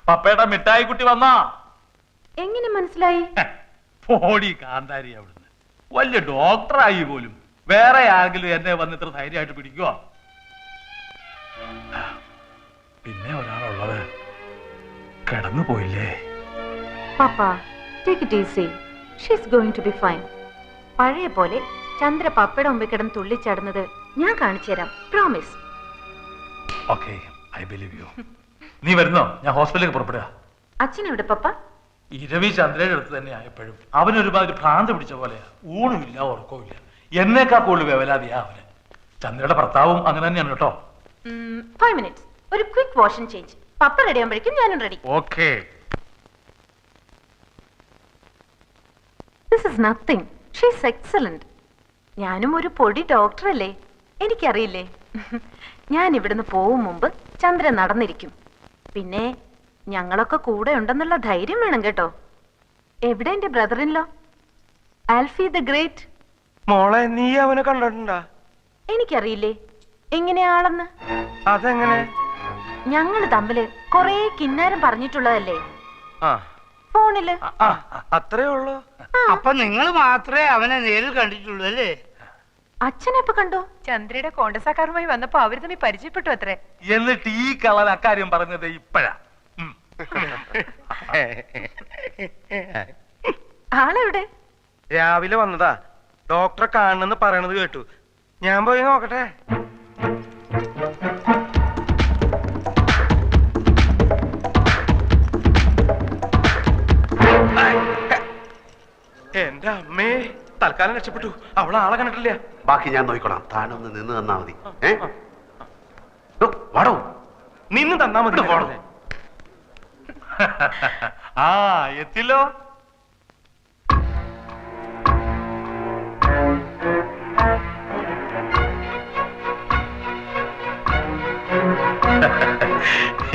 പപ്പയുടെ മിഠായി കുട്ടി വന്നാ എങ്ങനെ മനസ്സിലായി? പോടി കാന്താരി അവിടുന്ന്. വലിയ ഡോക്ടറായി പോലും വേറെ ആരെങ്കിലും എന്നെ വന്ന് ഇത്ര ധൈര്യമായിട്ട് പിടിക്കുവോ? പിന്നെ ഒരാളുള്ളത് കിടന്നു പോയില്ലേ? പാപ്പ, take it easy. She's going to be fine. പഴയ പോലെ ചന്ദ്ര പപ്പയുടെ മുമ്പിൽ കിടന്ന് തുള്ളിച്ചാടുന്നത് ഞാൻ കാണിച്ചു തരാം. Promise. Okay, I believe you. നീ വരുന്നോ? ഞാൻ ഹോസ്പിറ്റലിലേക്ക് പുറപ്പെടുക. അച്ഛൻ എവിടെ പപ്പ? ഇരവി ചന്ദ്രയുടെ അടുത്ത് തന്നെ ആയപ്പോഴും അവനൊരുമാതിരി ഭ്രാന്ത് പിടിച്ച പോലെയാ. ഊണുമില്ല, ഉറക്കവുമില്ല. എന്നേക്കാ കൂടുതൽ വേവലാതിയാ അവന്. ചന്ദ്രയുടെ ഭർത്താവും അങ്ങനെ തന്നെയാണ് കേട്ടോ. 5 minutes. ഒരു quick wash and change. Papa ready ആകുമ്പോഴേക്കും ഞാനും ready. Okay. This is nothing. She's excellent. ഞാനും ഒരു പൊടി ഡോക്ടറല്ലേ, എനിക്കറിയില്ലേ. ഞാൻ ഇവിടുന്ന് പോവും മുമ്പ് ചന്ദ്രൻ നടന്നിരിക്കും. പിന്നെ ഞങ്ങളൊക്കെ കൂടെ ഉണ്ടെന്നുള്ള ധൈര്യം വേണം കേട്ടോ. എവിടെ എന്റെ ബ്രദറിൻലോ ആൽഫി ദ ഗ്രേറ്റ്? മോളെ, നീ അവനെ കണ്ടിട്ടുണ്ടാ? എനിക്കറിയില്ലേ എങ്ങനെയാളെന്ന്. അതെങ്ങനെ? ഞങ്ങൾ തമ്മില് കൊറേ കിന്നാരം പറഞ്ഞിട്ടുള്ളതല്ലേ ഫോണില്. അത്രേ ഉള്ളൂ. അപ്പൊ നിങ്ങൾ മാത്രമേ അവനെ നേരിൽ കണ്ടിട്ടുള്ളൂ അല്ലേ? അച്ഛനെപ്പോ കണ്ടു? ചന്ദ്രയുടെ കോണ്ടസാക്കാരുമായി വന്നപ്പോ അവര് തമ്മിൽ പരിചയപ്പെട്ടു അത്രേ. എന്നിട്ട് ഈ കളൻ അക്കാര്യം പറഞ്ഞത് ഇപ്പഴാ. ആളെവിടെ? രാവിലെ വന്നതാ. ഡോക്ടറെ കാണണെന്ന് പറയണത് കേട്ടു. ഞാൻ പോയി നോക്കട്ടെ. എന്റെ അമ്മേ, തൽക്കാലം രക്ഷപ്പെട്ടു. അവളെ ആളെ കണ്ടിട്ടില്ല. ബാക്കി ഞാൻ നോക്കിക്കോളാം. താനൊന്ന് നിന്ന് തന്നാ മതി. വാടോ, നിന്ന് തന്നാ മതി. ആ, എത്തില്ലോ.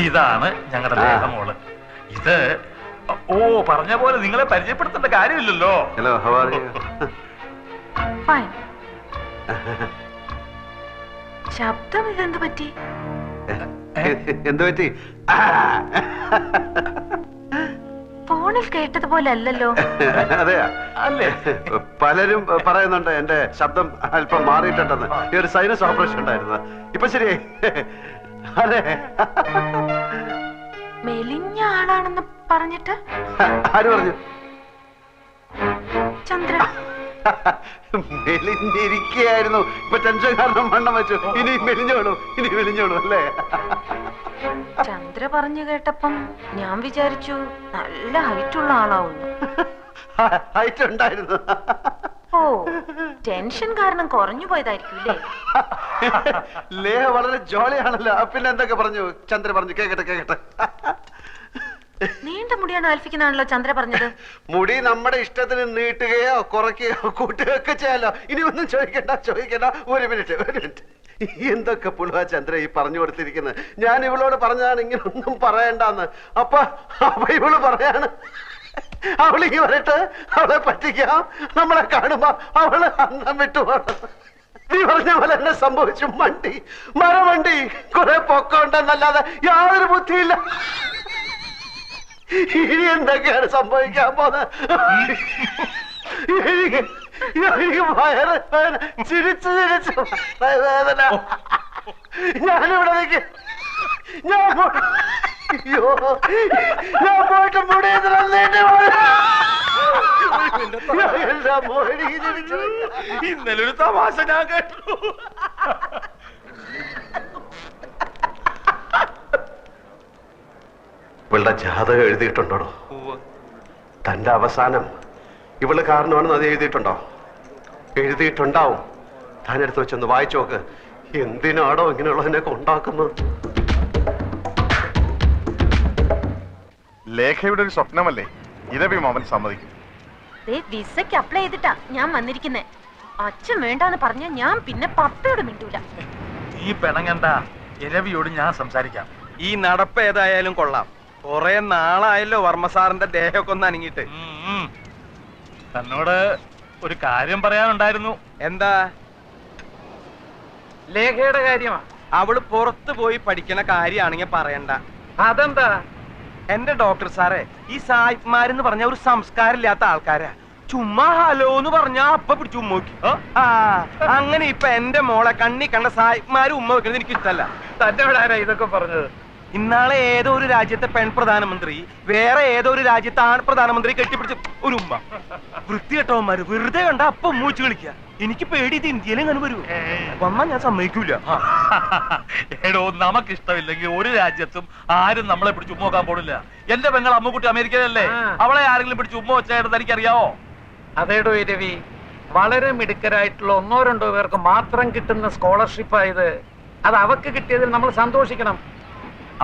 ഇതാണ് ഞങ്ങളുടെ ദേഹമോള്. ഇത് പറഞ്ഞ പോലെ നിങ്ങളെ പരിചയപ്പെടുത്തേണ്ട കാര്യമില്ലല്ലോ. Hello, how are you? Fine. ശബ്ദം ഇതെന്ത് പറ്റി? എന്ത് പറ്റി? ഫോണിൽ കേട്ടതുപോലെ അല്ലല്ലോ. അതെയാ? അല്ലേ? പലരും പറയുന്നുണ്ട് എന്റെ ശബ്ദം അല്പം മാറിയിട്ടുണ്ടെന്ന്. ഈ ഒരു സൈനസ് ഓപ്പറേഷൻ ഉണ്ടായിരുന്നു. ഇപ്പൊ ശരിയായി. അതെ. മെലിഞ്ഞ ആളാണെന്ന് പറഞ്ഞിട്ട് ആര് പറഞ്ഞു? ചന്ദ്ര മെലിഞ്ഞിരിക്കുകയായിരുന്നു. ഇപ്പൊ ടെൻഷൻ കാരണം വണ്ണം വെച്ചു. ഇനി മെലിഞ്ഞോളൂ അല്ലേ? ചന്ദ്ര പറഞ്ഞു കേട്ടപ്പം ഞാൻ വിചാരിച്ചു നല്ല ഹൈറ്റ് ഉള്ള ആളാവുന്നു. ഹൈറ്റ് ഉണ്ടായിരുന്നു. ഓ, ടെൻഷൻ കാരണം കുറഞ്ഞു പോയതായിരിക്കും അല്ലേ? ലേഹ വളരെ ജോളിയാണല്ലോ. പിന്നെ എന്തൊക്കെ പറഞ്ഞു ചന്ദ്ര? പറഞ്ഞു കേക്കട്ടെ. നീണ്ട മുടിയാണ് ആൽഫിക്കുന്നാണല്ലോ ചന്ദ്ര പറഞ്ഞത്. മുടി നമ്മുടെ ഇഷ്ടത്തിന് നീട്ടുകയോ കുറയ്ക്കുകയോ കൂട്ടുകയോ ഒക്കെ ചെയ്യാലോ. ഇനി ഒന്നും ചോദിക്കണ്ട. ഒരു മിനിറ്റ്. എന്തൊക്കെ പുളുവാ ചന്ദ്ര ഈ പറഞ്ഞു കൊടുത്തിരിക്കുന്നത്. ഞാൻ ഇവളോട് പറഞ്ഞതാണ് ഇങ്ങനെ ഒന്നും പറയണ്ടെന്ന്. അപ്പൊ ഇവള് പറയാണ് അവളിങ്ങി വരട്ടെ, അവളെ പറ്റിക്കാം, നമ്മളെ കാണുമ്പോ അവള് അന്നം വിട്ടുപോകണം. നീ പറഞ്ഞ പോലെ എന്നെ സംഭവിച്ചു. മരമണ്ടി കുറെ പൊക്കമുണ്ടെന്നല്ലാതെ യാതൊരു ബുദ്ധിയില്ല. ഇനി എന്തൊക്കെയാണ് സംഭവിക്കാൻ പോകുന്നത്? എനിക്ക് വയറ് ചിരിച്ച് വേദന. ഞാനിവിടെ നിൽക്കും. ഞാൻ പോയിട്ട് ഇന്നലെ ഒരു തമാശ ഞാൻ കേട്ടു. ഇവളുടെ ജാതകം എഴുതിയിട്ടുണ്ടോ? തന്റെ അവസാനം ഇവള് കാരണമാണെന്ന് അത് എഴുതിയിട്ടുണ്ടോ? എഴുതിയിട്ടുണ്ടാവും. താനെടുത്ത് വെച്ചൊന്ന് വായിച്ചു നോക്ക്. എന്തിനാണോ ഇങ്ങനെയുള്ളതിനൊക്കെ ഉണ്ടാക്കുന്നത്? ലേഖയുടെ ഒരു സ്വപ്നമല്ലേ ഇരവി മാമൻ സമ്മതിക്കും. വിസയ്ക്ക് അപ്ലൈ ചെയ്തിട്ടാ ഞാൻ വന്നിരിക്കുന്നേ. അച്ഛൻ വേണ്ടാന്ന് പറഞ്ഞ ഞാൻ പിന്നെ പപ്പയോട് മിണ്ടൂല. ഈ പെണങ്ങണ്ട, ഇരവിയോട് ഞാൻ സംസാരിക്കാം. ഈ നടപ്പ് ഏതായാലും കൊള്ളാം. കൊറേ നാളായല്ലോ വർമ്മ സാറിന്റെ ദേഹമൊക്കെ ഒന്ന് അനങ്ങിയിട്ട്. തന്നോട് ഒരു കാര്യം പറയാനുണ്ടായിരുന്നു. എന്താ? ലേഖയുടെ കാര്യമാ. അവള് പുറത്തു പോയി പഠിക്കണ കാര്യാണെങ്കിൽ പറയണ്ട. അതെന്താ? എന്റെ ഡോക്ടർ സാറേ, ഈ സായിപ്പ്മാരെന്ന് പറഞ്ഞ ഒരു സംസ്കാരമില്ലാത്ത ആൾക്കാരാ. ചുമ്മാ ഹലോ എന്ന് പറഞ്ഞാ അപ്പൊ പിടിച്ചു ഉമ്മ വെക്കും. ആ അങ്ങനെ ഇപ്പൊ എന്റെ മോളെ കണ്ണി കണ്ട സായിപ്പ്മാര് ഉമ്മ വെക്കുന്നത് എനിക്ക് ഇഷ്ടമല്ല. തന്റെ ഇവിടെ ആരാ ഇതൊക്കെ പറഞ്ഞത്? ഇന്നാളെ ഏതോ ഒരു രാജ്യത്തെ പെൺ പ്രധാനമന്ത്രി വേറെ ഏതോ ഒരു രാജ്യത്തെ ആൺ പ്രധാനമന്ത്രി കെട്ടിപ്പിടിച്ച് ഒരു ഉമ്മ. വൃത്തികെട്ടവന്മാര് വെറുതെ കണ്ട അപ്പൊ ഉമ്മ വെച്ച് കളിക്കുക. എനിക്ക് പേടി ഇത് ഇന്ത്യയിലും അങ്ങനെ വരൂ. വന്നാ ഞാൻ സമ്മതിക്കൂല. എടോ, നമുക്കിഷ്ടമില്ലെങ്കിൽ ഒരു രാജ്യത്തും ആരും നമ്മളെ പിടിച്ച് ഉമ്മ നോക്കാൻ പോണില്ല. എന്റെ പെങ്ങൾ അമ്മുക്കുട്ടി അമേരിക്കയിലല്ലേ? അവളെ ആരെങ്കിലും പിടിച്ച് ഉമ്മ വെച്ചായിട്ട് എനിക്കറിയാവോ? അതേടോ രവി, വളരെ മിടുക്കരായിട്ടുള്ള 1-2 പേർക്ക് മാത്രം കിട്ടുന്ന സ്കോളർഷിപ്പ് ആയത്. അത് അവർക്ക് കിട്ടിയതിൽ നമ്മൾ സന്തോഷിക്കണം.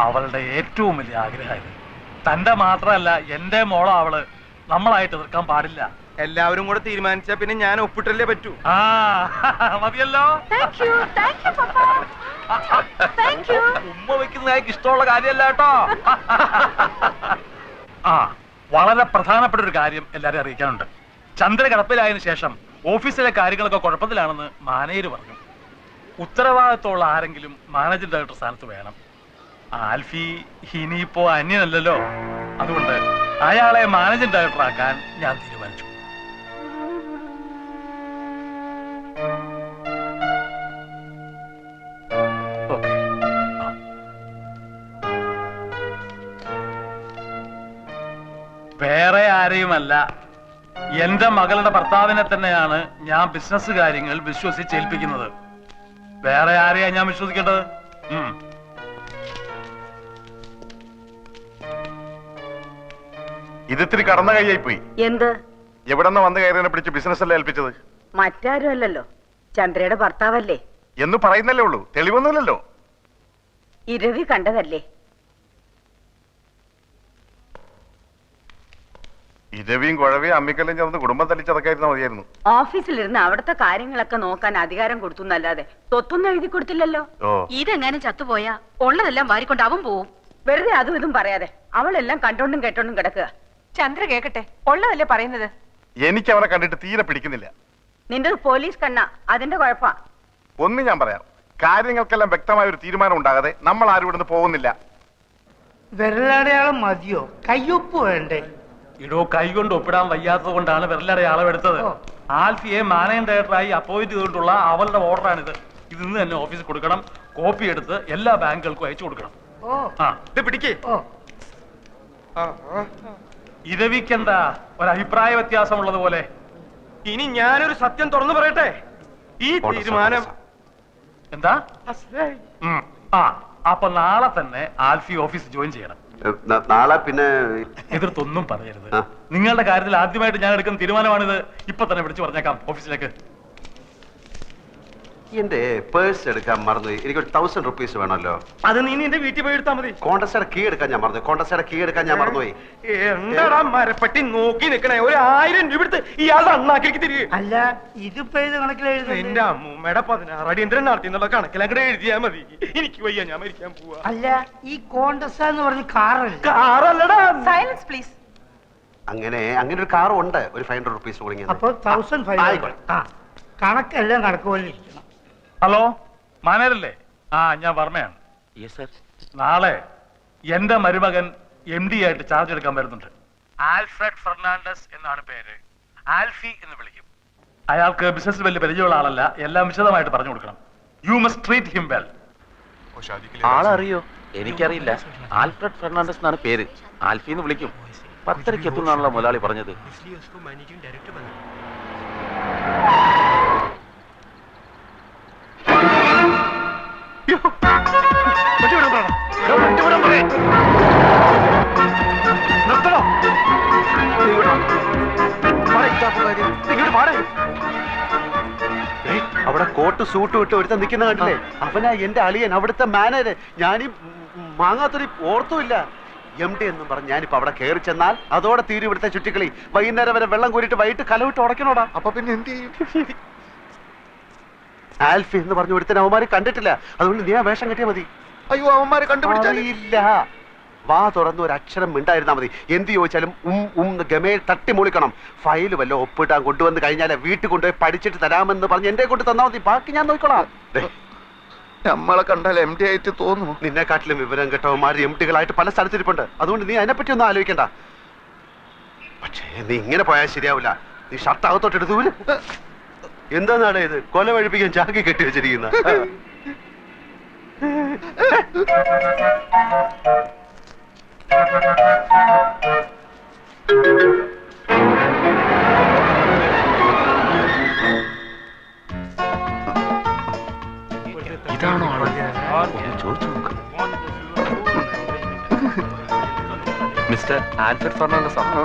അവളുടെ ഏറ്റവും വലിയ ആഗ്രഹം തന്റെ മാത്രമല്ല, എന്റെ മോളോ അവള്. നമ്മളായിട്ട് എതിർക്കാൻ പാടില്ല. എല്ലാവരും കൂടെ തീരുമാനിച്ചാ പിന്നെ ഞാൻ ഒപ്പിട്ടല്ലേ പറ്റൂ. ആ മതിയല്ലോ. ഉമ്മ വെക്കുന്ന ഇഷ്ടമുള്ള കാര്യമല്ല കേട്ടോ. ആ വളരെ പ്രധാനപ്പെട്ട ഒരു കാര്യം എല്ലാരും അറിയിക്കാനുണ്ട്. ചന്ദ്ര കിടപ്പിലായതിനു ശേഷം ഓഫീസിലെ കാര്യങ്ങളൊക്കെ കുഴപ്പത്തിലാണെന്ന് മാനേജർ പറഞ്ഞു. ഉത്തരവാദിത്തമുള്ള ആരെങ്കിലും മാനേജിംഗ് ഡയറക്ടർ സ്ഥാനത്ത് വേണം. ആൽഫി ഇനിയിപ്പോ അന്യനല്ലല്ലോ. അതുകൊണ്ട് അയാളെ മാനേജിംഗ് ഡയറക്ടർ ആക്കാൻ ഞാൻ തീരുമാനിച്ചു. ഓക്കെ. വേറെ ആരെയുമല്ല, എന്റെ മകളുടെ ഭർത്താവിനെ തന്നെയാണ് ഞാൻ ബിസിനസ് കാര്യങ്ങൾ വിശ്വസിച്ചേൽപ്പിക്കുന്നത്. വേറെ ആരെയാ ഞാൻ വിശ്വസിക്കേണ്ടത്? ഇതിത്തിരി കടന്ന കൈയായി പോയി. എന്ത്? എവിടെന്ന് വന്ന് കയറിനെ പിടിച്ച് ബിസിനസ് അല്ലേ ഏൽപ്പിച്ചത്? മറ്റാരും അല്ലല്ലോ, ചന്ദ്രയുടെ ഭർത്താവല്ലേ. എന്ന് പറയുന്നല്ലേ ഉള്ളൂ, തെളിവൊന്നുമില്ലല്ലോ. ഇരവി കണ്ടതല്ലേ. ഇരവിയും കുഴവിയും അമ്മിക്കല്ലും ചേർന്ന് കുടുംബം തല്ലിച്ചതൊക്കെയായിരുന്നു മതിയായിരുന്നു. ഓഫീസിലിരുന്ന് അവിടുത്തെ കാര്യങ്ങളൊക്കെ നോക്കാൻ അധികാരം കൊടുത്തു എന്നല്ലാതെ തൊത്തൊന്നും എഴുതി കൊടുത്തില്ലല്ലോ. ഇതെങ്ങാനും ചത്തുപോയാ ഉള്ളതെല്ലാം വാരിക്കൊണ്ട് അവൻ പോവും. വെറുതെ അതും ഇതും പറയാതെ അവളെല്ലാം കണ്ടോണ്ടും കേട്ടോണ്ടും കിടക്കുക. ചന്ദ്ര കേക്കട്ടെ, ഉള്ളതല്ലേ പറയുന്നത്. എനിക്ക് അവനെ കണ്ടിട്ട് തീരെ പിടിക്കുന്നില്ല. നിന്റെ പോലീസ് കണ്ണ, അതിന്റെ കുഴപ്പാ. ഒന്ന് ഞാൻ പറയാം, കാര്യങ്ങൾക്കെല്ലാം വ്യക്തമായ ഒരു തീരുമാനം ഉണ്ടാകാതെ നമ്മൾ ആരും ഇവിടുന്ന് പോകുന്നില്ല. വിരലടയാളം മതിയോ? കയ്യൊപ്പ് വേണ്ടേ? ഇടോ, കൈകൊണ്ട് ഒപ്പിടാൻ വയ്യാത്തത് കൊണ്ടാണ് വിരലടയാളം എടുത്തത്. ആൽഫിയെ മാനേജിംഗ് ഡയറക്ടറായി അപ്പോയിന്റ് ചെയ്തിട്ടുള്ള അവളുടെ ഓർഡറാണിത്. ഇത് ഇന്ന് തന്നെ ഓഫീസിൽ കൊടുക്കണം. കോപ്പി എടുത്ത് എല്ലാ ബാങ്കുകൾക്കും അയച്ചു കൊടുക്കണം. പിടിക്കേ. ഇരവിക്കെന്താ ഒരു അഭിപ്രായ വ്യത്യാസമുള്ളത് പോലെ? ഇനി ഞാനൊരു സത്യം തുറന്നു പറയട്ടെ. ഈ തീരുമാനം എന്താ? അപ്പൊ നാളെ തന്നെ ആൽഫി ഓഫീസ് ജോയിൻ ചെയ്യണം. നാളെ പിന്നെ എതിർത്തൊന്നും പറയരുത്. നിങ്ങളുടെ കാര്യത്തിൽ ആദ്യമായിട്ട് ഞാൻ എടുക്കുന്ന തീരുമാനമാണിത്. ഇപ്പൊ തന്നെ വിളിച്ചു പറഞ്ഞേക്കാം ഓഫീസിലേക്ക്. എന്റെ പേഴ്സ് എടുക്കാൻ മറന്നുപോയി. എനിക്കൊരു 1000 റുപ്പീസ് വേണമല്ലോ. അത് നീ നിന്റെ വീട്ടിൽ പോയി എടുത്താൽ മതി. കോണ്ടസ്റ്റയുടെ കീ എടുക്കാൻ ഞാൻ മറന്നുപോയി. എന്താടാ മരപ്പെട്ടി നോക്കി നിക്കണേ? 1000 രൂപ എടുത്ത് ഇയാളുടെ അണ്ണാക്കിലേക്ക് തിരികെ. അല്ല, ഇതിപ്പോ ഏത് കണക്കിലെഴുതുന്നത്? എന്റെ അമ്മൂമ്മയുടെ 16 അടിയന്തരം നടത്തി എന്നുള്ള കണക്കിൽ അങ്ങോട്ട് എഴുതിയാ മതി. എനിക്ക് വയ്യ, ഞാൻ മരിക്കാൻ പോവാ. അല്ല, ഈ കോണ്ടസ് എന്ന് പറഞ്ഞ കാറല്ല. കാറല്ലടാ. Silence please. അങ്ങനെ ഒരു കാർ ഉണ്ട്. ഒരു 500 റുപ്പീസ് കൂടി. അപ്പൊ 1500. കണക്കെല്ലാം കണക്ക് പോലെ ഇരിക്കണം. ഹലോ, മാനേജരല്ലേ? ഞാൻ വർമ്മയാണ്. നാളെ എന്റെ മരുമകൻ MD ആയിട്ട് ചാർജ് എടുക്കാൻ വരുന്നുണ്ട്. ആൽഫ്രഡ് ഫെർണാണ്ടസ് എന്നാണ് പേര്. ആൽഫി എന്ന് വിളിക്കും. അയാൾക്ക് ബിസിനസ് വലിയ പരിചയമുള്ള ആളല്ല. എല്ലാം വിശദമായിട്ട് പറഞ്ഞു കൊടുക്കണം. You must treat him well. ആളറിയോ? എനിക്കറിയില്ല. ആൽഫ്രഡ് ഫെർണാണ്ടസ് എന്നാണ് പേര്. ആൽഫി എന്ന് വിളിക്കും. 10:30 എത്തുന്നാണല്ലോ മുതലാളി പറഞ്ഞത്. അവിടെ കോട്ട് സൂട്ട് വിട്ട് ഒരുത്ത നിൽക്കുന്ന കണ്ടില്ലേ? അവനാ എന്റെ അളിയൻ, അവിടുത്തെ മാനേജർ. ഞാനീ മാങ്ങാത്തൊരു ഓർത്തുമില്ല. MD എന്നും പറഞ്ഞ് ഞാനിപ്പോ അവിടെ കയറി ചെന്നാൽ അതോടെ തീരും ഇവിടുത്തെ ചുറ്റിക്കളി. വൈകുന്നേരം വരെ വെള്ളം കോരിട്ട് വൈകിട്ട് കലവിട്ട് ഉടക്കണോടാ. അപ്പൊ പിന്നെ എന്ത് ചെയ്യും? ആൽഫി എന്ന് പറഞ്ഞു ഒരുത്തൻ അവന്മാരെ കണ്ടിട്ടില്ല. അതുകൊണ്ട് നീ ആ വേഷം കെട്ടിയാ മതി. അയ്യോ, അവന്മാരെ കണ്ടുപിടിച്ചില്ല. വാ തുറന്ന് ഒരു അക്ഷരം മിണ്ടായിരുന്നാ മതി. എന്ത് ചോദിച്ചാലും ഗമേ തട്ടി മൂളിക്കണം. ഫയൽ വല്ല ഒപ്പിട്ടാൻ കൊണ്ടുവന്ന് കഴിഞ്ഞാൽ വീട്ടിൽ കൊണ്ടുപോയി പഠിച്ചിട്ട് തരാമെന്ന് പറഞ്ഞ് എന്റെ കൊണ്ട് തന്നാ മതി. ബാക്കി ഞാൻ നോക്കിക്കോളാം. നമ്മളെ കണ്ടാൽ എം ഡി ആയിട്ട് തോന്നുന്നു. നിന്നെക്കാട്ടിലും വിവരം കേട്ടവന്മാർ എം ടികളായിട്ട് പല സ്ഥലത്തിരിപ്പുണ്ട്. അതുകൊണ്ട് നീ അതിനെപ്പറ്റി ഒന്നും ആലോചിക്കണ്ട. പക്ഷേ നീ ഇങ്ങനെ പോയാൽ ശരിയാവില്ല. നീ ഷർട്ട് അകത്തോട്ടെടുത്തു പോലും. എന്താന്നാണ് ഇത്? കൊല വഴിപ്പിക്കാൻ ചാക്കി കെട്ടി വെച്ചിരിക്കുന്ന. ഇതാണോ ആള്? ഒന്ന് ചോദിച്ചു നോക്ക്. മിസ്റ്റർ ആൽഫ്രഡ് ഫെർണാണ്ടസ് ആണോ?